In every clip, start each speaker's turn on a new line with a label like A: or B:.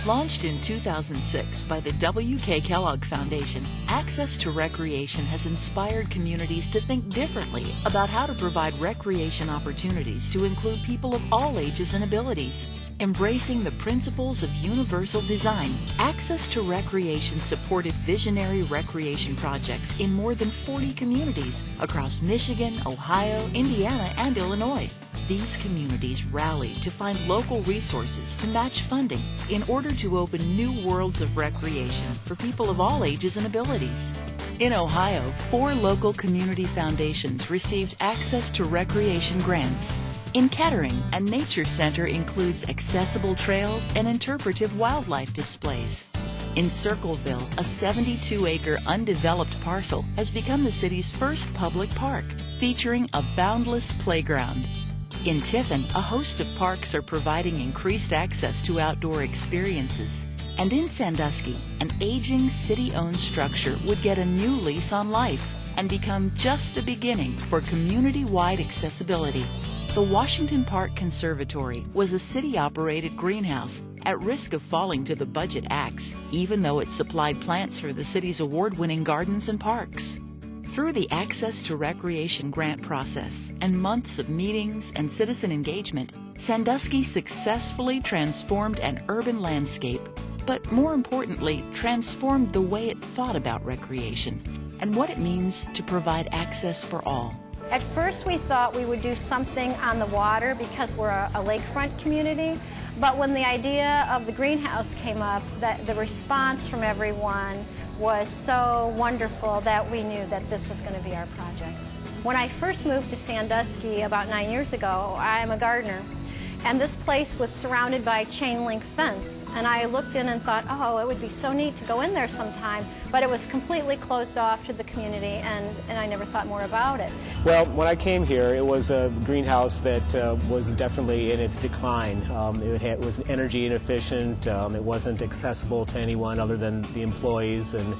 A: Launched in 2006 by the W.K. Kellogg Foundation, Access to Recreation has inspired communities to think differently about how to provide recreation opportunities to include people of all ages and abilities. Embracing the principles of universal design, Access to Recreation supported visionary recreation projects in more than 40 communities across Michigan, Ohio, Indiana, and Illinois. These communities rallied to find local resources to match funding in order to open new worlds of recreation for people of all ages and abilities. In Ohio, 4 local community foundations received Access to Recreation grants. In Kettering, a nature center includes accessible trails and interpretive wildlife displays. In Circleville, a 72-acre undeveloped parcel has become the city's first public park, featuring a boundless playground. In Tiffin, a host of parks are providing increased access to outdoor experiences. And in Sandusky, an aging city-owned structure would get a new lease on life and become just the beginning for community-wide accessibility. The Washington Park Conservatory was a city-operated greenhouse at risk of falling to the budget axe, even though it supplied plants for the city's award-winning gardens and parks. Through the Access to Recreation grant process and months of meetings and citizen engagement, Sandusky successfully transformed an urban landscape, but more importantly, transformed the way it thought about recreation and what it means to provide access for all.
B: At first we thought we would do something on the water because we're a lakefront community, but when the idea of the greenhouse came up, the response from everyone was so wonderful that we knew that this was going to be our project. When I first moved to Sandusky about 9 years ago, I'm a gardener, and this place was surrounded by chain link fence, and I looked in and thought, oh, it would be so neat to go in there sometime, but it was completely closed off to the community, and I never thought more about it.
C: Well, when I came here, it was a greenhouse that was definitely in its decline. It was energy inefficient. It wasn't accessible to anyone other than the employees, and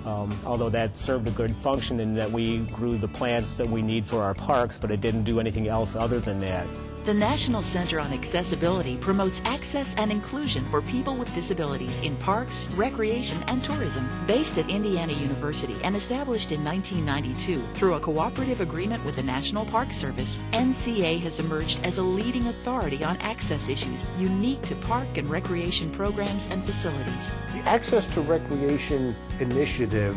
C: although that served a good function in that we grew the plants that we need for our parks, but it didn't do anything else other than that.
A: The National Center on Accessibility promotes access and inclusion for people with disabilities in parks, recreation, and tourism. Based at Indiana University and established in 1992 through a cooperative agreement with the National Park Service, NCA has emerged as a leading authority on access issues unique to park and recreation programs and facilities.
D: The Access to Recreation initiative,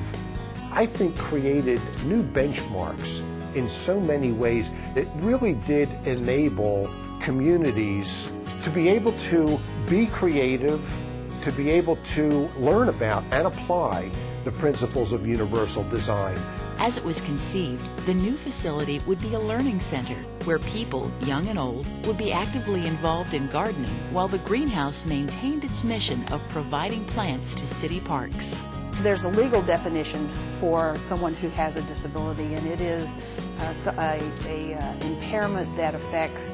D: I think, created new benchmarks in so many ways. It really did enable communities to be able to be creative, to be able to learn about and apply the principles of universal design.
A: As it was conceived, the new facility would be a learning center where people, young and old, would be actively involved in gardening while the greenhouse maintained its mission of providing plants to city parks.
E: There's a legal definition for someone who has a disability, and it is an impairment that affects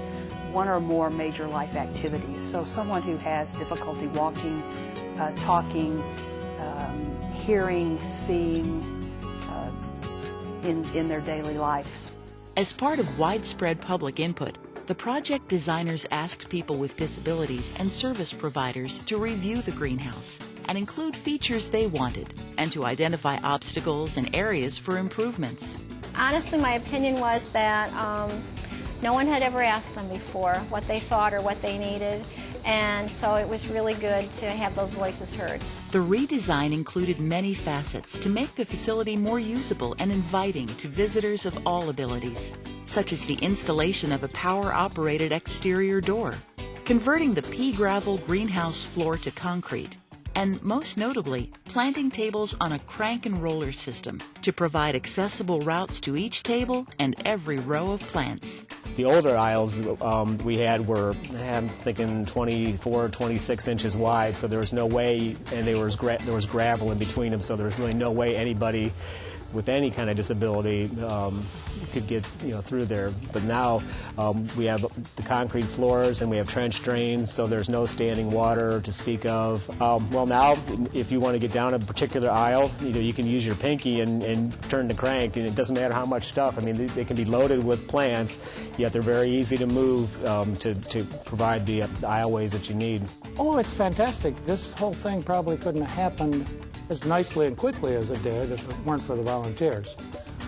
E: one or more major life activities. So someone who has difficulty walking, talking, hearing, seeing in their daily lives.
A: As part of widespread public input, the project designers asked people with disabilities and service providers to review the greenhouse and include features they wanted and to identify obstacles and areas for improvements.
B: Honestly, my opinion was that no one had ever asked them before what they thought or what they needed, and so it was really good to have those voices heard.
A: The redesign included many facets to make the facility more usable and inviting to visitors of all abilities, such as the installation of a power-operated exterior door, converting the pea gravel greenhouse floor to concrete, and most notably, planting tables on a crank and roller system to provide accessible routes to each table and every row of plants.
C: The older aisles we had were, I'm thinking, 24, 26 inches wide, so there was no way, and there was gravel in between them, so there was really no way anybody with any kind of disability could get through there. But now we have the concrete floors and we have trench drains, so there's no standing water to speak of. Well, now if you want to get down a particular aisle, you can use your pinky and turn the crank, and it doesn't matter how much stuff. I mean, they can be loaded with plants, yet they're very easy to move to provide the aisleways that you need.
F: Oh, it's fantastic. This whole thing probably couldn't have happened as nicely and quickly as it did if it weren't for the volunteers.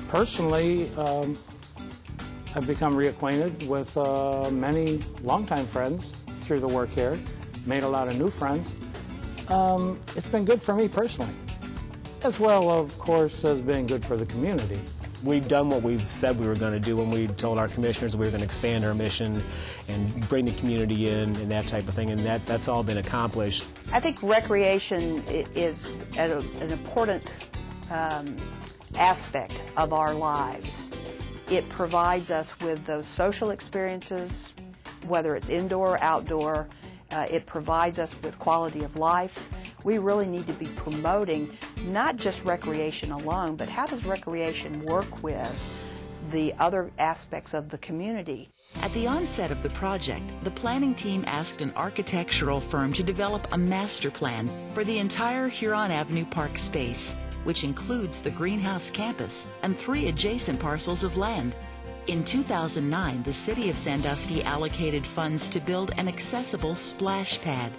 F: Personally, I've become reacquainted with many longtime friends through the work here, made a lot of new friends. It's been good for me personally, as well, of course, as being good for the community.
C: We've done what we've said we were going to do when we told our commissioners we were going to expand our mission and bring the community in and that type of thing, and that's all been accomplished.
E: I think recreation is an important aspect of our lives. It provides us with those social experiences, whether it's indoor or outdoor. It provides us with quality of life. We really need to be promoting not just recreation alone, but how does recreation work with the other aspects of the community.
A: At the onset of the project, the planning team asked an architectural firm to develop a master plan for the entire Huron Avenue Park space, which includes the greenhouse campus and 3 adjacent parcels of land. In 2009, the City of Sandusky allocated funds to build an accessible splash pad.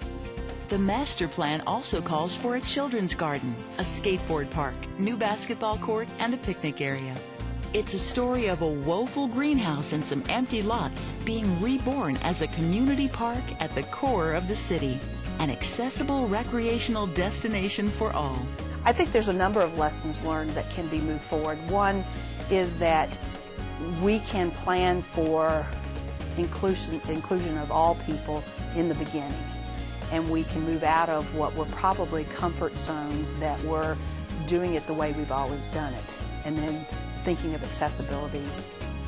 A: The master plan also calls for a children's garden, a skateboard park, new basketball court, and a picnic area. It's a story of a woeful greenhouse and some empty lots being reborn as a community park at the core of the city, an accessible recreational destination for all.
E: I think there's a number of lessons learned that can be moved forward. One is that we can plan for inclusion of all people in the beginning, and we can move out of what were probably comfort zones that were doing it the way we've always done it, and then thinking of accessibility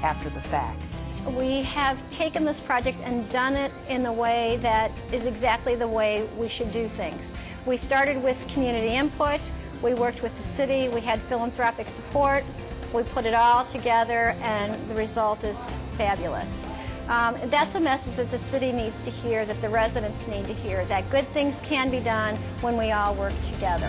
E: after the fact.
B: We have taken this project and done it in a way that is exactly the way we should do things. We started with community input, we worked with the city, we had philanthropic support, we put it all together, and the result is fabulous. That's a message that the city needs to hear, that the residents need to hear, that good things can be done when we all work together.